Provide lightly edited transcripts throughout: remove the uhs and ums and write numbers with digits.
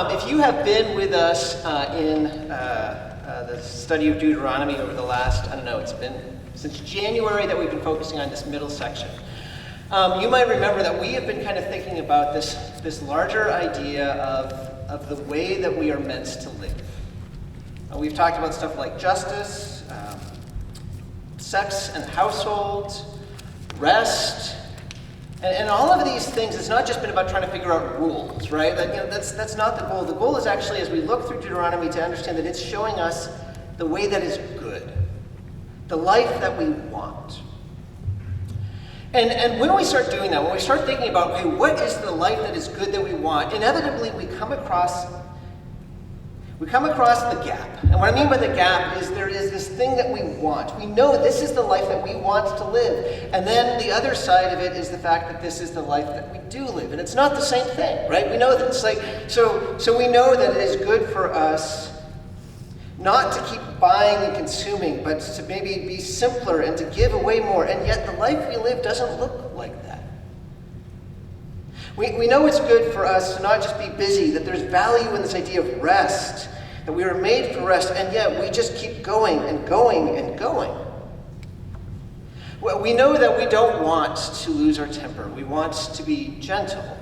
If you have been with us in the study of Deuteronomy over the last, it's been since January that we've been focusing on this middle section. You might remember that we have been kind of thinking about this larger idea of the way that we are meant to live. We've talked about stuff like justice, sex and household, rest, and all of these things. It's not just been about trying to figure out rules, right? That's not the goal. The goal is actually, as we look through Deuteronomy, to understand that it's showing us the way that is good, the life that we want. And when we start doing that, when we start thinking about, okay, what is the life that is good that we want, inevitably we come across the gap. And what I mean by the gap is there is this thing that we want. We know this is the life that we want to live. And then the other side of it is the fact that this is the life that we do live. And it's not the same thing, right? We know this. So we know that it is good for us not to keep buying and consuming, but to maybe be simpler and to give away more. And yet the life we live doesn't look like that. We know it's good for us to not just be busy, that there's value in this idea of rest, that we were made for rest, and yet we just keep going and going and going. Well, we know that we don't want to lose our temper. We want to be gentle.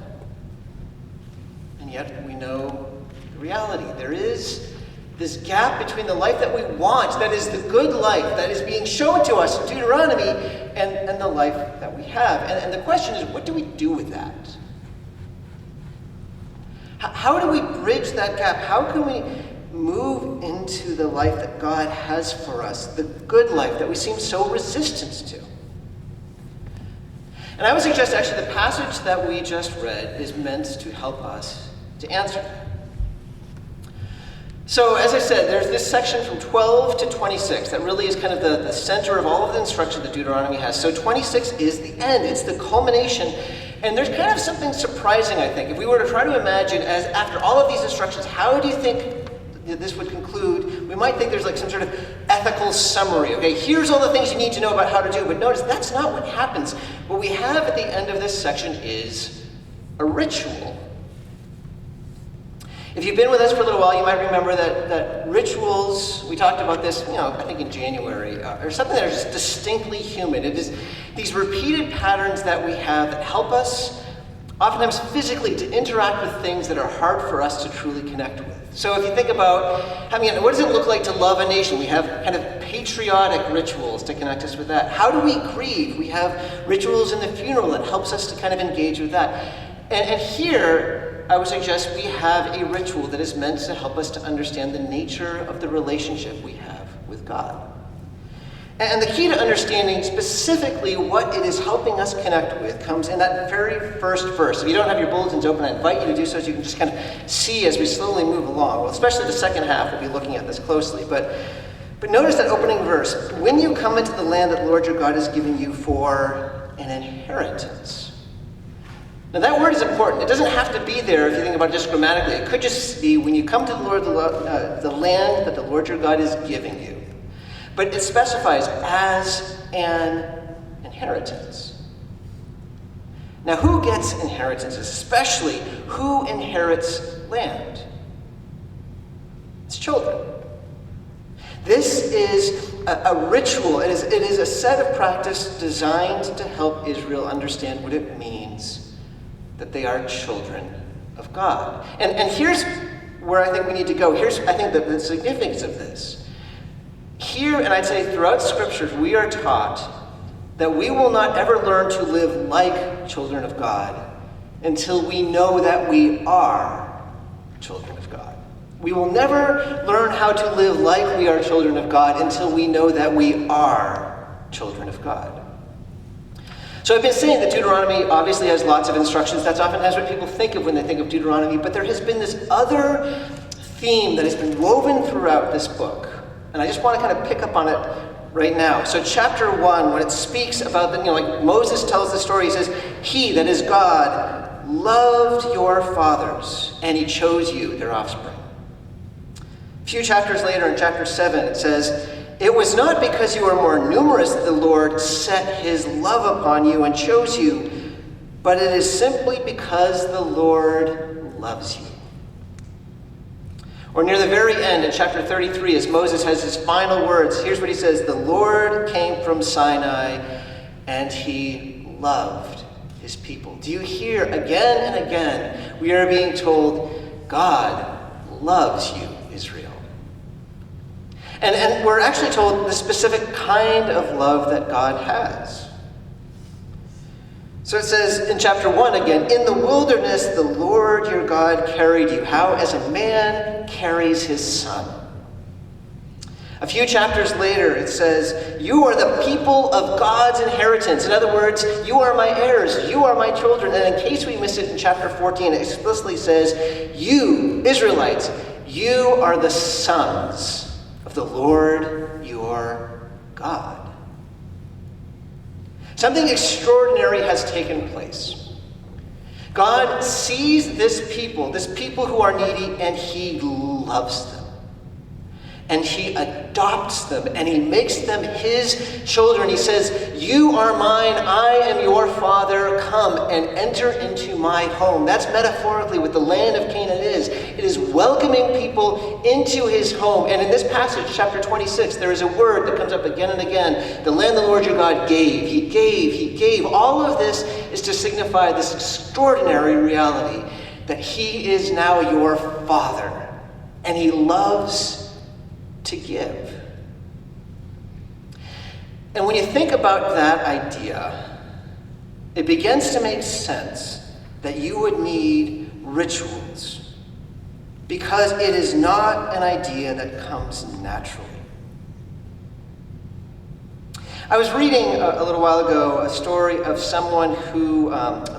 And yet we know the reality. There is this gap between the life that we want, that is the good life that is being shown to us in Deuteronomy, and the life that we have. And the question is, what do we do with that? How do we bridge that gap? How can we move into the life that God has for us, the good life that we seem so resistant to? And I would suggest actually the passage that we just read is meant to help us to answer that. So as I said, there's this section from 12 to 26 that really is kind of the center of all of the instruction that Deuteronomy has. So 26 is the end. It's the culmination. And there's kind of something surprising, I think. If we were to try to imagine, as after all of these instructions, how do you think this would conclude? We might think there's like some sort of ethical summary. Okay, here's all the things you need to know about how to do. But notice, that's not what happens. What we have at the end of this section is a ritual. If you've been with us for a little while, you might remember that rituals, we talked about this, I think in January, are something that are just distinctly human. It is these repeated patterns that we have that help us, oftentimes physically, to interact with things that are hard for us to truly connect with. So if you think about, what does it look like to love a nation? We have kind of patriotic rituals to connect us with that. How do we grieve? We have rituals in the funeral that helps us to kind of engage with that. And here, I would suggest we have a ritual that is meant to help us to understand the nature of the relationship we have with God. And the key to understanding specifically what it is helping us connect with comes in that very first verse. If you don't have your bulletins open, I invite you to do so you can just kind of see as we slowly move along. Well, especially the second half, we'll be looking at this closely. But notice that opening verse. When you come into the land that the Lord your God is giving you for an inheritance. Now that word is important. It doesn't have to be there if you think about it just grammatically. It could just be when you come to the land that the Lord your God is giving you. But it specifies as an inheritance. Now who gets inheritances? Especially who inherits land? It's children. This is a ritual. It is a set of practice designed to help Israel understand what it means that they are children of God. And here's where I think we need to go. Here's, I think, the significance of this. Here, and I'd say throughout Scriptures, we are taught that we will not ever learn to live like children of God until we know that we are children of God. We will never learn how to live like we are children of God until we know that we are children of God. So I've been saying that Deuteronomy obviously has lots of instructions. That's oftentimes what people think of when they think of Deuteronomy. But there has been this other theme that has been woven throughout this book. And I just want to kind of pick up on it right now. So chapter 1, when it speaks about, like Moses tells the story, he says, He, that is God, loved your fathers, and He chose you, their offspring. A few chapters later, in chapter 7, it says, It was not because you were more numerous that the Lord set His love upon you and chose you, but it is simply because the Lord loves you. Or near the very end in chapter 33, as Moses has his final words, here's what he says: the Lord came from Sinai and he loved his people. Do you hear again and again we are being told, God loves you, Israel. And we're actually told the specific kind of love that God has. So it says in chapter 1 again, in the wilderness the Lord your God carried you. How? As a man carries his son. A few chapters later it says, you are the people of God's inheritance. In other words, you are my heirs, you are my children. And in case we miss it in chapter 14, it explicitly says, you, Israelites, you are the sons of the Lord your God. Something extraordinary has taken place. God sees this people who are needy, and he loves them. And he adopts them, and he makes them his children. He says, you are mine, I am your father, come and enter into my home. That's metaphorically what the land of Canaan is. It is welcoming people into his home. And in this passage, chapter 26, there is a word that comes up again and again. The land the Lord your God gave. He gave, he gave. All of this is to signify this extraordinary reality that he is now your father, and he loves to give. And when you think about that idea, it begins to make sense that you would need rituals, because it is not an idea that comes naturally. I was reading a little while ago a story of someone who,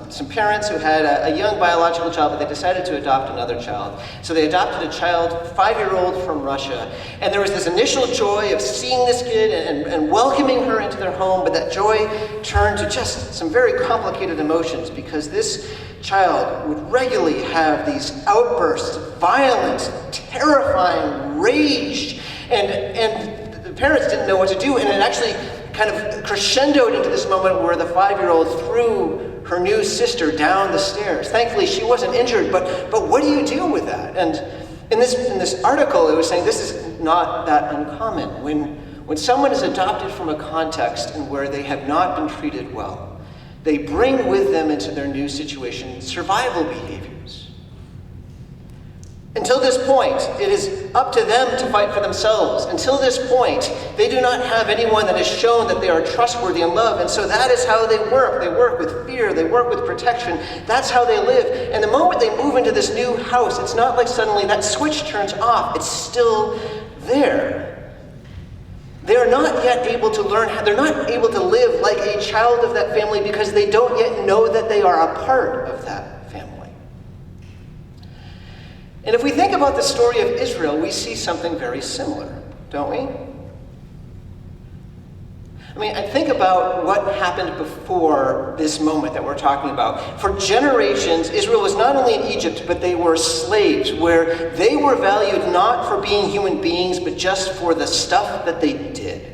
some parents who had a young biological child, but they decided to adopt another child. So they adopted a child, 5-year-old from Russia. And there was this initial joy of seeing this kid and welcoming her into their home, but that joy turned to just some very complicated emotions, because this child would regularly have these outbursts of violence, terrifying rage, and the parents didn't know what to do, and it actually kind of crescendoed into this moment where the 5-year-old threw her new sister down the stairs. Thankfully, she wasn't injured, but what do you do with that? And in this article, it was saying this is not that uncommon. When someone is adopted from a context in where they have not been treated well, they bring with them into their new situation survival behaviors. Until this point, it is up to them to fight for themselves. Until this point, they do not have anyone that has shown that they are trustworthy and loved. And so that is how they work. They work with fear. They work with protection. That's how they live. And the moment they move into this new house, it's not like suddenly that switch turns off. It's still there. They are not yet able to learn, they're not able to live like a child of that family, because they don't yet know that they are a part of that family. And if we think about the story of Israel, we see something very similar, don't we? I mean, I think about what happened before this moment that we're talking about. For generations, Israel was not only in Egypt, but they were slaves, where they were valued not for being human beings, but just for the stuff that they did.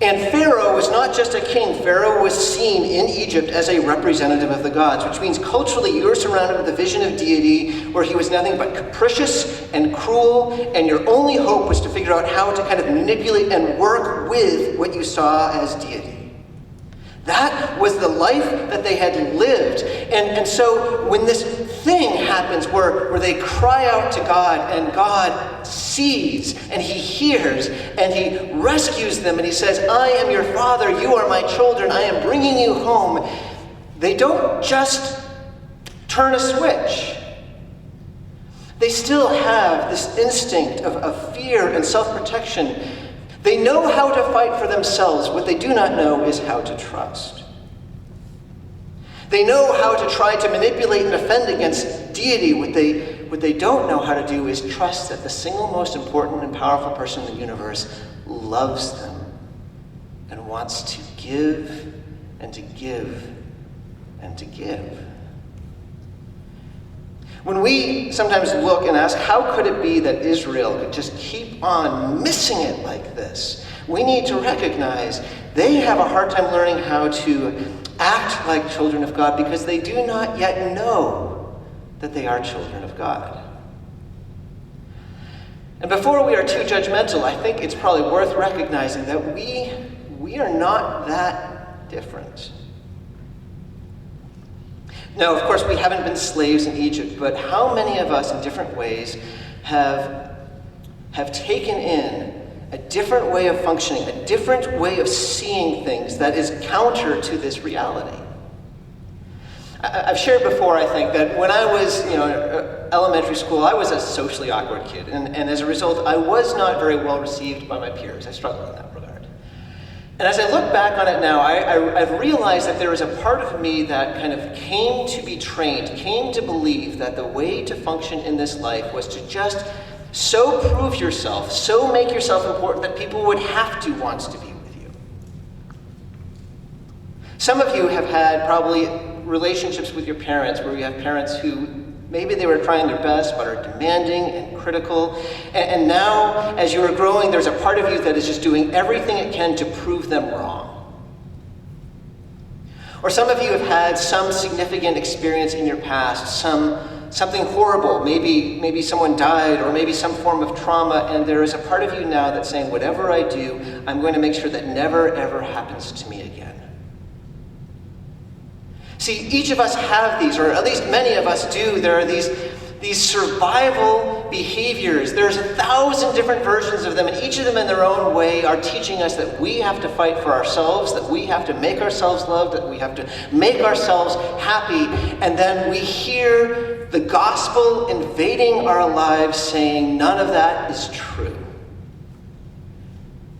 And Pharaoh was not just a king. Pharaoh was seen in Egypt as a representative of the gods, which means culturally you're surrounded with a vision of deity where he was nothing but capricious and cruel, and your only hope was to figure out how to kind of manipulate and work with what you saw as deity. That was the life that they had lived. And so when this thing happens where they cry out to God, and God sees and he hears and he rescues them, and he says, I am your father, you are my children, I am bringing you home, they don't just turn a switch. They still have this instinct of fear and self-protection. They know how to fight for themselves. What they do not know is how to trust. They know how to try to manipulate and offend against deity. What they don't know how to do is trust that the single most important and powerful person in the universe loves them and wants to give and to give and to give. When we sometimes look and ask, how could it be that Israel could just keep on missing it like this? We need to recognize they have a hard time learning how to act like children of God, because they do not yet know that they are children of God. And before we are too judgmental, I think it's probably worth recognizing that we are not that different. Now, of course, we haven't been slaves in Egypt, but how many of us in different ways have taken in a different way of functioning, a different way of seeing things that is counter to this reality? I've shared before, I think, that when I was, elementary school, I was a socially awkward kid, and as a result, I was not very well received by my peers. I struggled in that regard. And as I look back on it now, I've realized that there is a part of me that kind of came to be trained, came to believe that the way to function in this life was to just so prove yourself, so make yourself important that people would have to want to be with you. Some of you have had probably relationships with your parents where you have parents who maybe they were trying their best but are demanding and critical. And now, as you are growing, there's a part of you that is just doing everything it can to prove them wrong. Or some of you have had some significant experience in your past, something horrible. Maybe someone died, or maybe some form of trauma, and there is a part of you now that's saying, whatever I do, I'm going to make sure that never, ever happens to me again. See, each of us have these, or at least many of us do. There are these survival behaviors. There's 1,000 different versions of them, and each of them in their own way are teaching us that we have to fight for ourselves, that we have to make ourselves loved, that we have to make ourselves happy, and then we hear the gospel invading our lives saying none of that is true.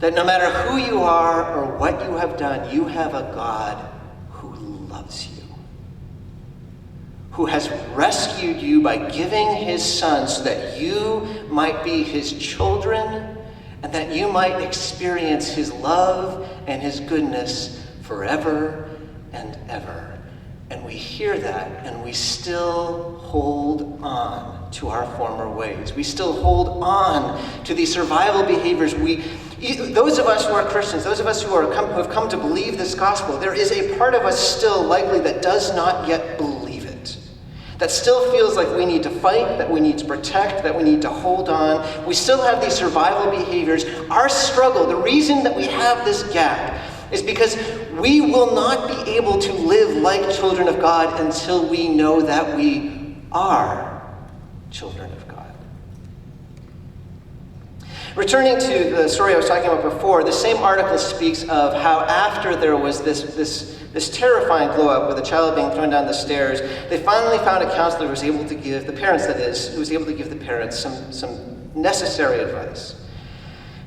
That no matter who you are or what you have done, you have a God who loves you, who has rescued you by giving his son so that you might be his children and that you might experience his love and his goodness forever and ever. And we hear that and we still hold on to our former ways. We still hold on to these survival behaviors. Those of us who are Christians, those of us who have come to believe this gospel, there is a part of us still likely that does not yet believe it. That still feels like we need to fight, that we need to protect, that we need to hold on. We still have these survival behaviors. Our struggle, the reason that we have this gap, is because we will not be able to live like children of God until we know that we are children of God. Returning to the story I was talking about before, the same article speaks of how after there was this terrifying blow-up with a child being thrown down the stairs, they finally found a counselor who was able to give, the parents that is, who was able to give the parents some necessary advice.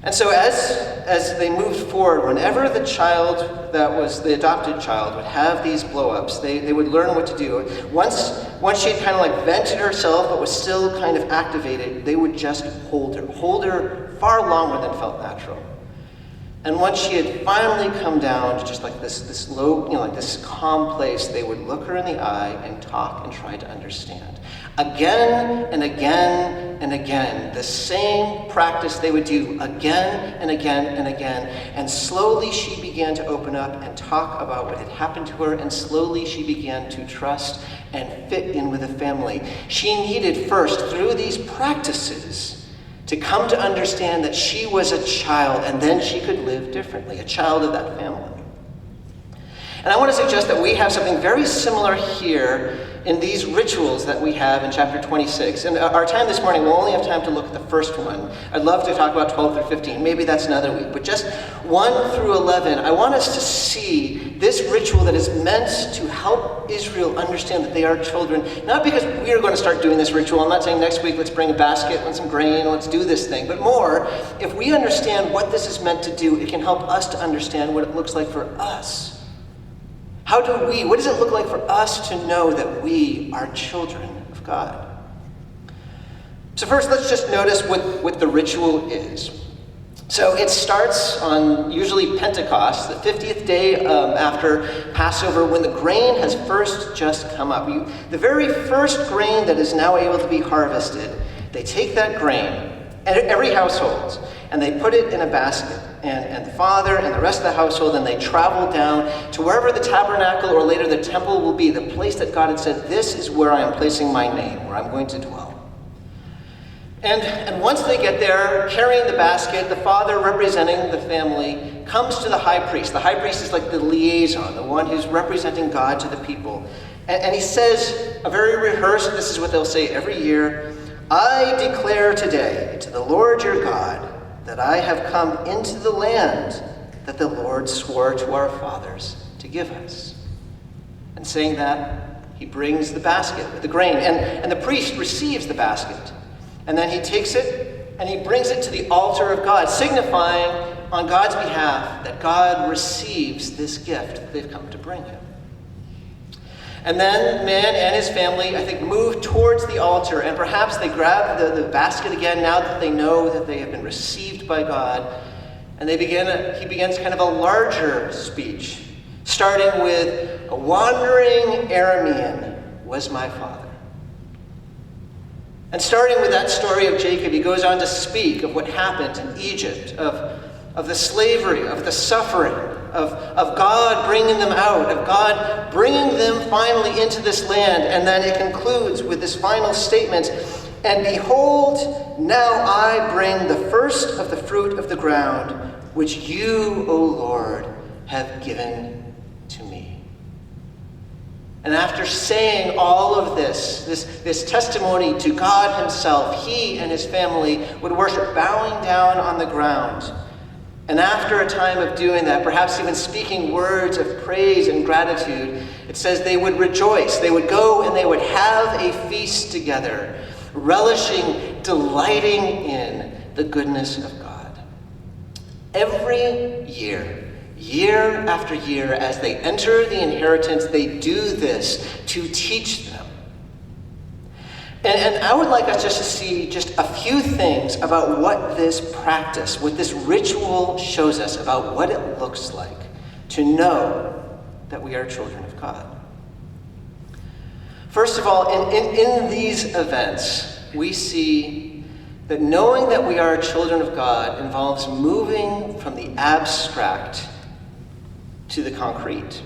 And so as they moved forward, whenever the child that was the adopted child would have these blow-ups, they would learn what to do. Once she had kind of like vented herself but was still kind of activated, they would just hold her far longer than felt natural. And once she had finally come down to just like this low, like this calm place, they would look her in the eye and talk and try to understand. Again and again and again, the same practice they would do again and again and again. And slowly she began to open up and talk about what had happened to her, and slowly she began to trust and fit in with the family. She needed first, through these practices, to come to understand that she was a child, and then she could live differently, a child of that family. And I want to suggest that we have something very similar here in these rituals that we have in chapter 26. And our time this morning, we'll only have time to look at the first one. I'd love to talk about 12 through 15. Maybe that's another week. But just 1 through 11, I want us to see this ritual that is meant to help Israel understand that they are children. Not because we are going to start doing this ritual. I'm not saying next week, let's bring a basket and some grain, let's do this thing. But more, if we understand what this is meant to do, it can help us to understand what it looks like for us. What does it look like for us to know that we are children of God? So first, let's just notice what the ritual is. So it starts on usually Pentecost, the 50th day after Passover, when the grain has first just come up. The very first grain that is now able to be harvested, they take that grain, every household, and they put it in a basket. And the father and the rest of the household, and they travel down to wherever the tabernacle or later the temple will be, the place that God had said, this is where I am placing my name, where I'm going to dwell. And once they get there, carrying the basket, the father representing the family comes to the high priest. The high priest is like the liaison, the one who's representing God to the people. And he says, a very rehearsed, this is what they'll say every year, I declare today to the Lord your God that I have come into the land that the Lord swore to our fathers to give us. And saying that, he brings the basket with the grain. And the priest receives the basket. And then he takes it and he brings it to the altar of God, signifying on God's behalf that God receives this gift that they've come to bring him. And then man and his family, I think, move towards the altar, and perhaps they grab the basket again now that they know that they have been received by God. And he begins kind of a larger speech, starting with, a wandering Aramean was my father. And starting with that story of Jacob, he goes on to speak of what happened in Egypt, of the slavery, of the suffering, of God bringing them out, of God bringing them finally into this land. And then it concludes with this final statement, and behold, now I bring the first of the fruit of the ground, which you, O Lord, have given to me. And after saying all of this testimony to God himself, he and his family would worship bowing down on the ground. And after a time of doing that, perhaps even speaking words of praise and gratitude, it says they would rejoice. They would go and they would have a feast together, relishing, delighting in the goodness of God. Every year after year, as they enter the inheritance, they do this to teach them. And I would like us just to see just a few things about what this practice, what this ritual shows us about what it looks like to know that we are children of God. First of all, in these events, we see that knowing that we are children of God involves moving from the abstract to the concrete.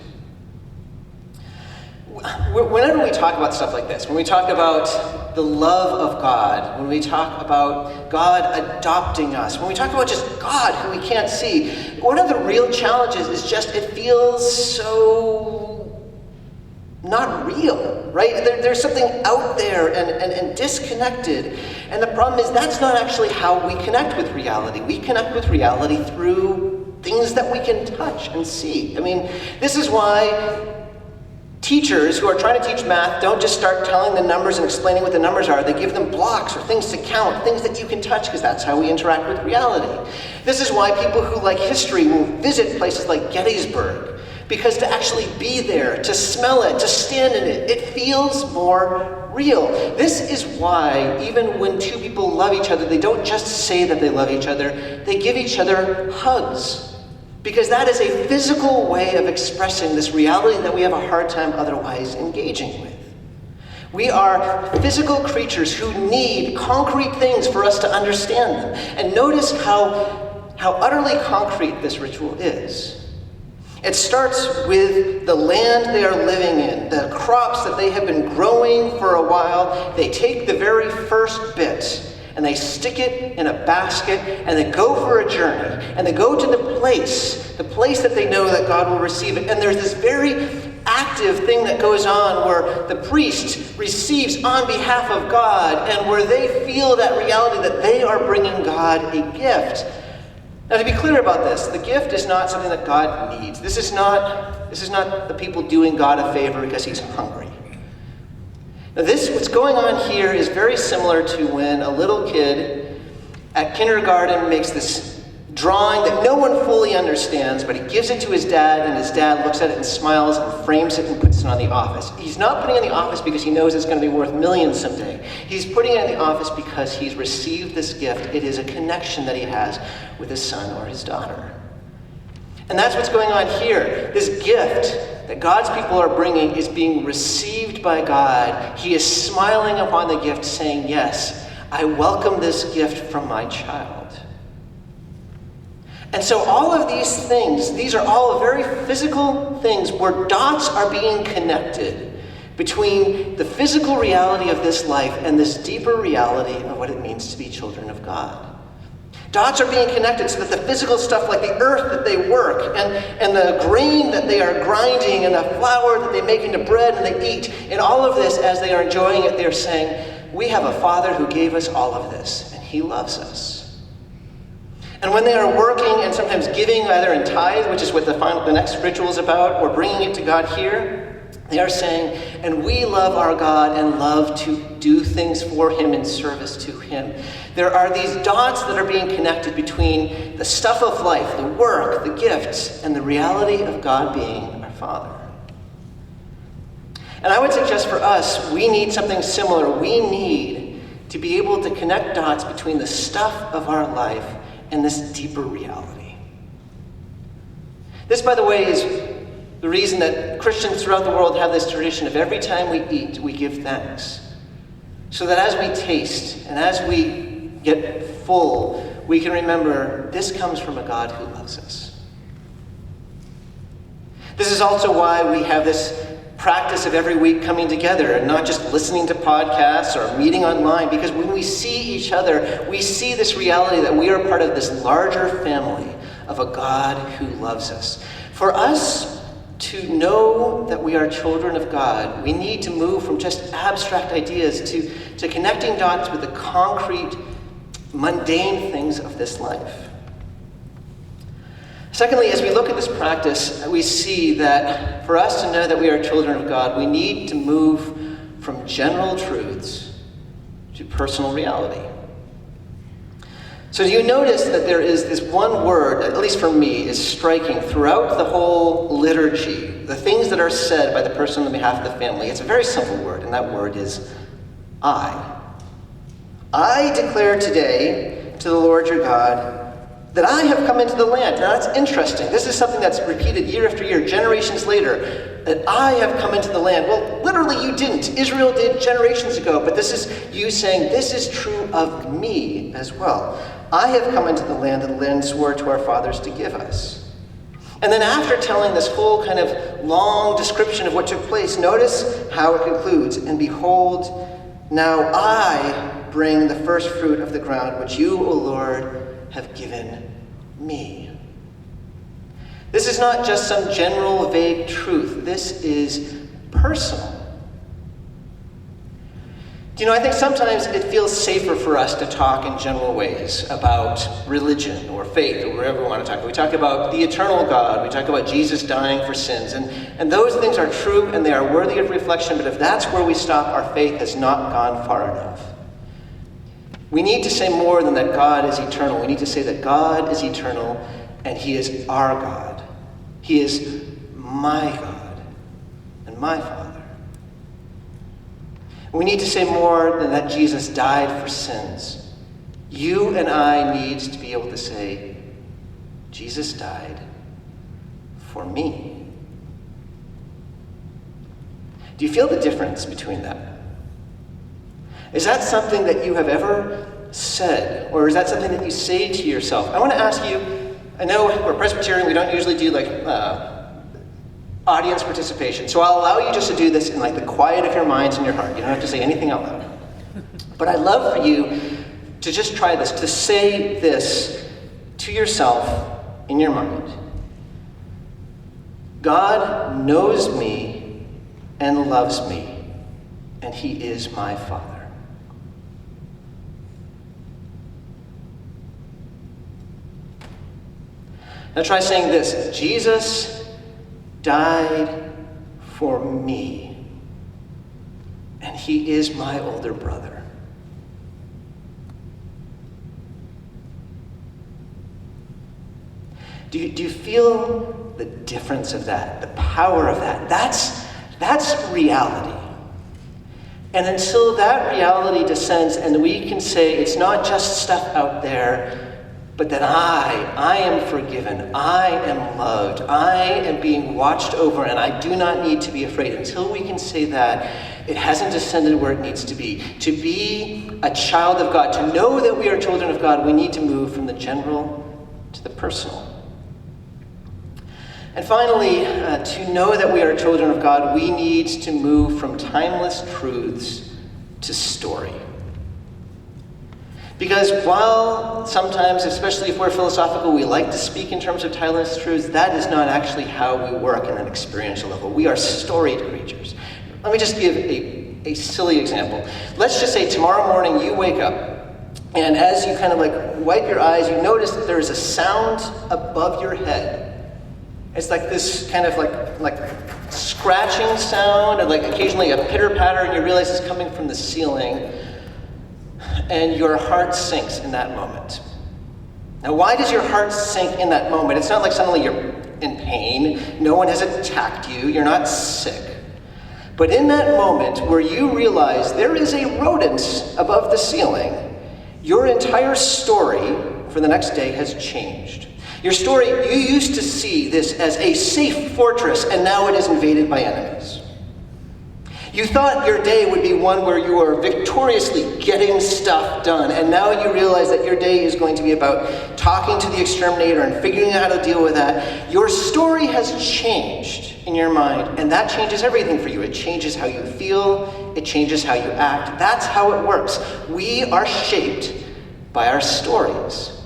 Whenever we talk about stuff like this, when we talk about the love of God, when we talk about God adopting us, when we talk about just God who we can't see, one of the real challenges is just it feels so not real, right? There's something out there and disconnected. And the problem is that's not actually how we connect with reality. We connect with reality through things that we can touch and see. I mean, this is why teachers who are trying to teach math don't just start telling the numbers and explaining what the numbers are. They give them blocks or things to count, things that you can touch, because that's how we interact with reality. This is why people who like history will visit places like Gettysburg, because to actually be there, to smell it, to stand in it, it feels more real. This is why even when two people love each other, they don't just say that they love each other, they give each other hugs. Because that is a physical way of expressing this reality that we have a hard time otherwise engaging with. We are physical creatures who need concrete things for us to understand them. And notice how utterly concrete this ritual is. It starts with the land they are living in, the crops that they have been growing for a while. They take the very first bit and they stick it in a basket, and they go for a journey, and they go to the place that they know that God will receive it. And there's this very active thing that goes on where the priest receives on behalf of God, and where they feel that reality that they are bringing God a gift. Now, to be clear about this, the gift is not something that God needs. This is not the people doing God a favor because he's hungry. Now what's going on here is very similar to when a little kid at kindergarten makes this drawing that no one fully understands, but he gives it to his dad, and his dad looks at it and smiles and frames it and puts it on the office. He's not putting it in the office because he knows it's going to be worth millions someday. He's putting it in the office because he's received this gift. It is a connection that he has with his son or his daughter. And that's what's going on here. This gift that God's people are bringing is being received by God. He is smiling upon the gift, saying, yes, I welcome this gift from my child. And so all of these things, these are all very physical things where dots are being connected between the physical reality of this life and this deeper reality of what it means to be children of God. Dots are being connected so that the physical stuff like the earth that they work and the grain that they are grinding and the flour that they make into bread and they eat, and all of this, as they are enjoying it, they are saying, we have a Father who gave us all of this, and he loves us. And when they are working and sometimes giving either in tithe, which is what the next ritual is about, or bringing it to God here, they are saying, and we love our God and love to do things for him in service to him. There are these dots that are being connected between the stuff of life, the work, the gifts, and the reality of God being our Father. And I would suggest for us, we need something similar. We need to be able to connect dots between the stuff of our life and this deeper reality. This, by the way, is the reason that Christians throughout the world have this tradition of every time we eat, we give thanks. So that as we taste and as we get full, we can remember this comes from a God who loves us. This is also why we have this practice of every week coming together and not just listening to podcasts or meeting online, because when we see each other, we see this reality that we are part of this larger family of a God who loves us. For us to know that we are children of God, we need to move from just abstract ideas to connecting dots with the concrete, mundane things of this life. Secondly, as we look at this practice, we see that for us to know that we are children of God, we need to move from general truths to personal reality. So do you notice that there is this one word, at least for me, is striking throughout the whole liturgy, the things that are said by the person on behalf of the family. It's a very simple word, and that word is I. I declare today to the Lord your God that I have come into the land. Now that's interesting. This is something that's repeated year after year, generations later, that I have come into the land. Well, literally you didn't. Israel did generations ago, but this is you saying, this is true of me as well. I have come into the land that the land swore to our fathers to give us. And then after telling this whole kind of long description of what took place, notice how it concludes. And behold, now I bring the first fruit of the ground, which you, O Lord, have given me. This is not just some general, vague truth. This is personal. Do you know, I think sometimes it feels safer for us to talk in general ways about religion or faith or whatever we want to talk about. We talk about the eternal God. We talk about Jesus dying for sins. And those things are true and they are worthy of reflection, but if that's where we stop, our faith has not gone far enough. We need to say more than that God is eternal. We need to say that God is eternal and he is our God. He is my God and my Father. We need to say more than that Jesus died for sins. You and I need to be able to say, Jesus died for me. Do you feel the difference between that? Is that something that you have ever said? Or is that something that you say to yourself? I want to ask you, I know we're Presbyterian, we don't usually do audience participation. So I'll allow you just to do this in the quiet of your minds and your heart. You don't have to say anything out loud. But I'd love for you to just try this, to say this to yourself in your mind. God knows me and loves me, and he is my Father. Now try saying this: Jesus died for me, and he is my older brother. Do you feel the difference of that, the power of that? That's reality. And until that reality descends and we can say it's not just stuff out there, but that I am forgiven, I am loved, I am being watched over, and I do not need to be afraid. Until we can say that, it hasn't descended where it needs to be. To be a child of God, to know that we are children of God, we need to move from the general to the personal. And finally, to know that we are children of God, we need to move from timeless truths to story. Because while sometimes, especially if we're philosophical, we like to speak in terms of timeless truths, that is not actually how we work in an experiential level. We are storied creatures. Let me just give a silly example. Let's just say tomorrow morning you wake up, and as you kind of like wipe your eyes, you notice that there is a sound above your head. It's like this kind of like scratching sound, and like occasionally a pitter-patter, and you realize it's coming from the ceiling. And your heart sinks in that moment. Now, why does your heart sink in that moment? It's not like suddenly you're in pain. No one has attacked you. You're not sick. But in that moment where you realize there is a rodent above the ceiling, your entire story for the next day has changed. Your story, you used to see this as a safe fortress, and now it is invaded by enemies. You thought your day would be one where you are victoriously getting stuff done, and now you realize that your day is going to be about talking to the exterminator and figuring out how to deal with that. Your story has changed in your mind, and that changes everything for you. It changes how you feel, it changes how you act. That's how it works. We are shaped by our stories.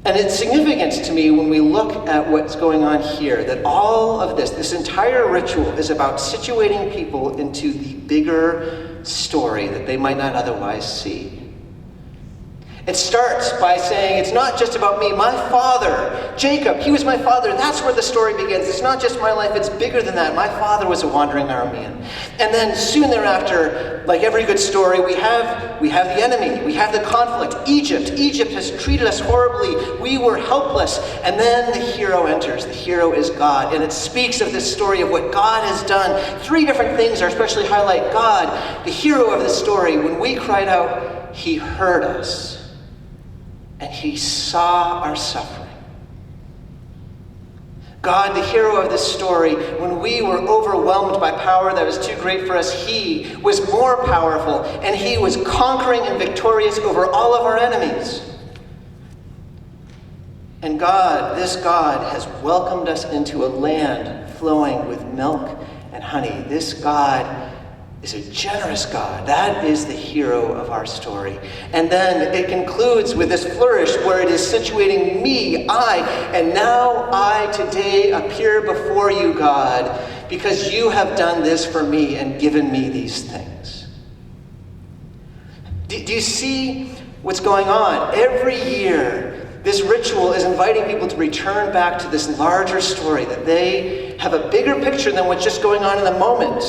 And it's significant to me when we look at what's going on here, that all of this entire ritual is about situating people into the bigger story that they might not otherwise see. It starts by saying, it's not just about me. My father, Jacob, he was my father. That's where the story begins. It's not just my life. It's bigger than that. My father was a wandering Aramean. And then soon thereafter, like every good story, we have the enemy. We have the conflict. Egypt. Egypt has treated us horribly. We were helpless. And then the hero enters. The hero is God. And it speaks of this story of what God has done. 3 different things are especially highlight God, the hero of the story. When we cried out, he heard us. And he saw our suffering. God, the hero of this story, when we were overwhelmed by power that was too great for us, he was more powerful, and he was conquering and victorious over all of our enemies. And God, this God, has welcomed us into a land flowing with milk and honey. This God is a generous God. That is the hero of our story. And then it concludes with this flourish where it is situating me, and now I today appear before you, God, because you have done this for me and given me these things. Do you see what's going on? Every year, this ritual is inviting people to return back to this larger story, that they have a bigger picture than what's just going on in the moment.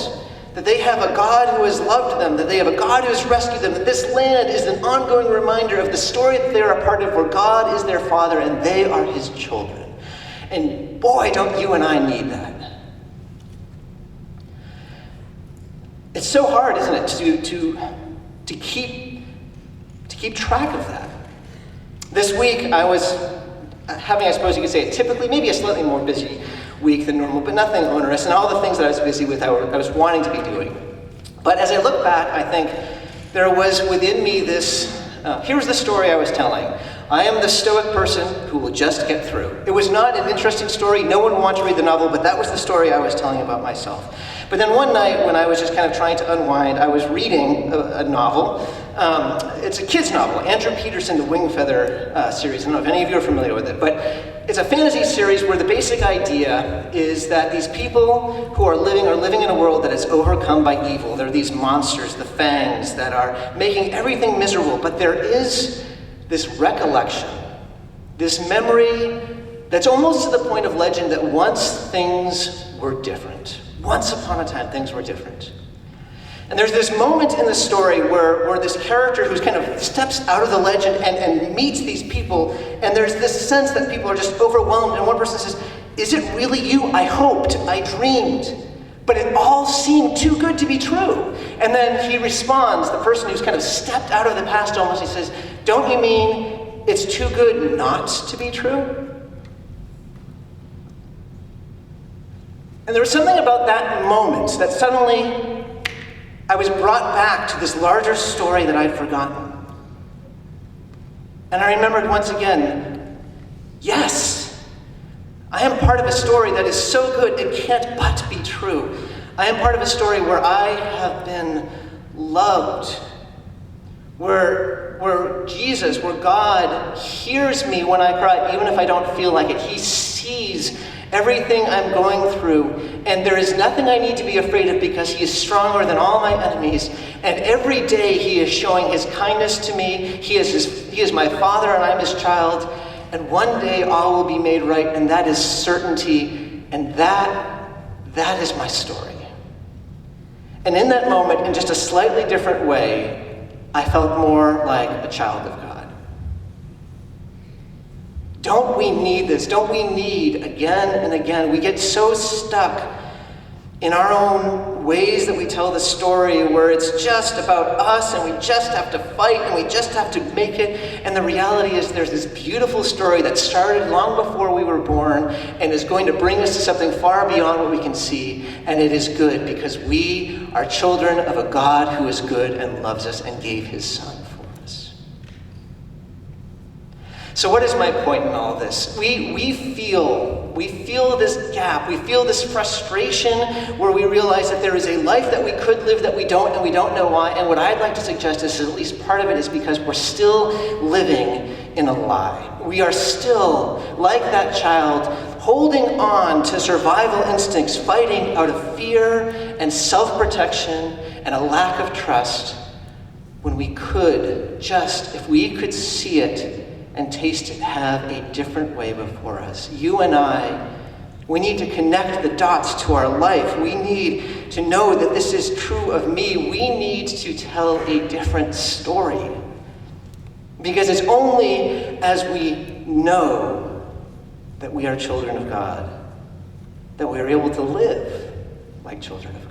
That they have a God who has loved them, that they have a God who has rescued them, that this land is an ongoing reminder of the story that they are a part of, where God is their Father and they are his children. And boy, don't you and I need that. It's so hard, isn't it, to keep track of that. This week I was having, I suppose you could say, typically maybe a slightly more busy week than normal, but nothing onerous, and all the things that I was busy with, I was wanting to be doing. But as I look back, I think there was within me this, here's the story I was telling. I am the stoic person who will just get through. It was not an interesting story. No one wanted to read the novel, but that was the story I was telling about myself. But then one night when I was just kind of trying to unwind, I was reading a novel. It's a kid's novel, Andrew Peterson, the Wingfeather series. I don't know if any of you are familiar with it, but it's a fantasy series where the basic idea is that these people who are living in a world that is overcome by evil. They're these monsters, the fangs, that are making everything miserable. But there is this recollection, this memory that's almost to the point of legend that once things were different. Once upon a time, things were different. And there's this moment in the story where this character who's kind of steps out of the legend and meets these people, and there's this sense that people are just overwhelmed, and one person says, "Is it really you? I hoped, I dreamed, but it all seemed too good to be true." And then he responds, the person who's kind of stepped out of the past almost, he says, "Don't you mean it's too good not to be true?" And there was something about that moment that suddenly I was brought back to this larger story that I'd forgotten. And I remembered once again, yes, I am part of a story that is so good it can't but be true. I am part of a story where I have been loved, where Jesus, where God hears me when I cry, even if I don't feel like it. He sees everything I'm going through, and there is nothing I need to be afraid of because he is stronger than all my enemies. And every day he is showing his kindness to me. He is my father and I'm his child. And one day all will be made right, and that is certainty, and that is my story. And in that moment, in just a slightly different way, I felt more like a child of God. Don't we need this? Don't we need again and again? We get so stuck in our own ways that we tell the story where it's just about us and we just have to fight and we just have to make it. And the reality is there's this beautiful story that started long before we were born and is going to bring us to something far beyond what we can see. And it is good because we are children of a God who is good and loves us and gave his son for us. So what is my point in all this? We feel this gap. We feel this frustration where we realize that there is a life that we could live that we don't, and we don't know why. And what I'd like to suggest is at least part of it is because we're still living in a lie. We are still, like that child, holding on to survival instincts, fighting out of fear and self-protection and a lack of trust when we could just, if we could see it and taste it, have a different way before us. You and I, we need to connect the dots to our life. We need to know that this is true of me. We need to tell a different story. Because it's only as we know that we are children of God that we are able to live like children of God.